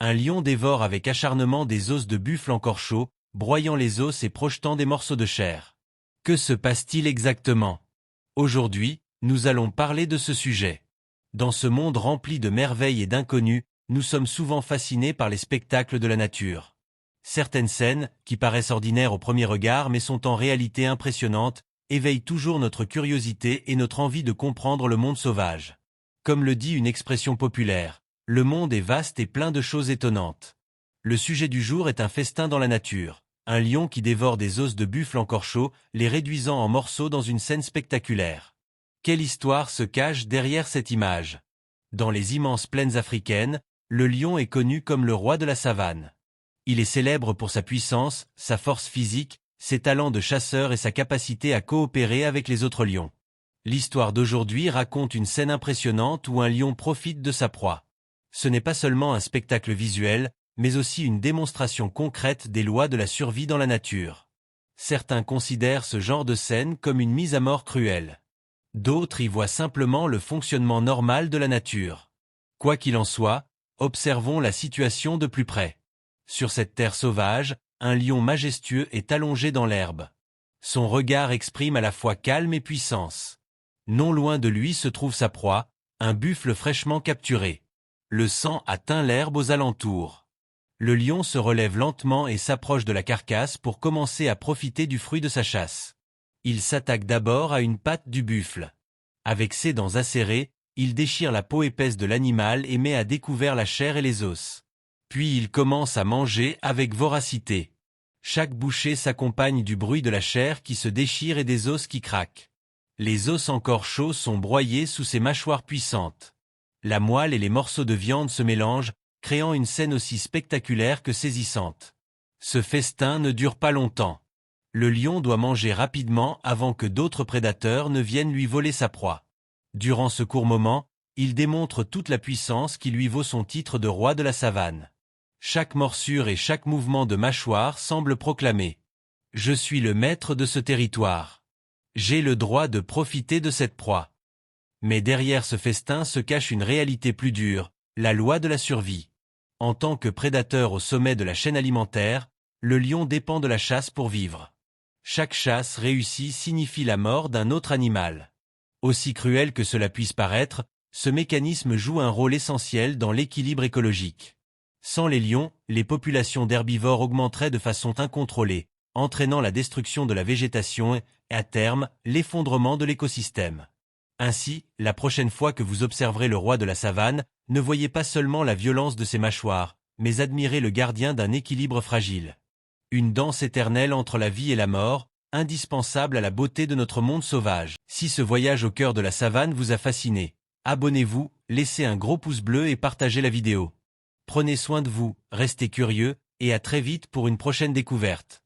Un lion dévore avec acharnement des os de buffle encore chauds, broyant les os et projetant des morceaux de chair. Que se passe-t-il exactement? Aujourd'hui, nous allons parler de ce sujet. Dans ce monde rempli de merveilles et d'inconnus, nous sommes souvent fascinés par les spectacles de la nature. Certaines scènes, qui paraissent ordinaires au premier regard mais sont en réalité impressionnantes, éveillent toujours notre curiosité et notre envie de comprendre le monde sauvage. Comme le dit une expression populaire, le monde est vaste et plein de choses étonnantes. Le sujet du jour est un festin dans la nature. Un lion qui dévore des os de buffle encore chauds, les réduisant en morceaux dans une scène spectaculaire. Quelle histoire se cache derrière cette image? Dans les immenses plaines africaines, le lion est connu comme le roi de la savane. Il est célèbre pour sa puissance, sa force physique, ses talents de chasseur et sa capacité à coopérer avec les autres lions. L'histoire d'aujourd'hui raconte une scène impressionnante où un lion profite de sa proie. Ce n'est pas seulement un spectacle visuel, mais aussi une démonstration concrète des lois de la survie dans la nature. Certains considèrent ce genre de scène comme une mise à mort cruelle. D'autres y voient simplement le fonctionnement normal de la nature. Quoi qu'il en soit, observons la situation de plus près. Sur cette terre sauvage, un lion majestueux est allongé dans l'herbe. Son regard exprime à la fois calme et puissance. Non loin de lui se trouve sa proie, un buffle fraîchement capturé. Le sang a teint l'herbe aux alentours. Le lion se relève lentement et s'approche de la carcasse pour commencer à profiter du fruit de sa chasse. Il s'attaque d'abord à une patte du buffle. Avec ses dents acérées, il déchire la peau épaisse de l'animal et met à découvert la chair et les os. Puis il commence à manger avec voracité. Chaque bouchée s'accompagne du bruit de la chair qui se déchire et des os qui craquent. Les os encore chauds sont broyés sous ses mâchoires puissantes. La moelle et les morceaux de viande se mélangent, créant une scène aussi spectaculaire que saisissante. Ce festin ne dure pas longtemps. Le lion doit manger rapidement avant que d'autres prédateurs ne viennent lui voler sa proie. Durant ce court moment, il démontre toute la puissance qui lui vaut son titre de roi de la savane. Chaque morsure et chaque mouvement de mâchoire semble proclamer « Je suis le maître de ce territoire. J'ai le droit de profiter de cette proie. » Mais derrière ce festin se cache une réalité plus dure, la loi de la survie. En tant que prédateur au sommet de la chaîne alimentaire, le lion dépend de la chasse pour vivre. Chaque chasse réussie signifie la mort d'un autre animal. Aussi cruel que cela puisse paraître, ce mécanisme joue un rôle essentiel dans l'équilibre écologique. Sans les lions, les populations d'herbivores augmenteraient de façon incontrôlée, entraînant la destruction de la végétation et, à terme, l'effondrement de l'écosystème. Ainsi, la prochaine fois que vous observerez le roi de la savane, ne voyez pas seulement la violence de ses mâchoires, mais admirez le gardien d'un équilibre fragile. Une danse éternelle entre la vie et la mort, indispensable à la beauté de notre monde sauvage. Si ce voyage au cœur de la savane vous a fasciné, abonnez-vous, laissez un gros pouce bleu et partagez la vidéo. Prenez soin de vous, restez curieux, et à très vite pour une prochaine découverte.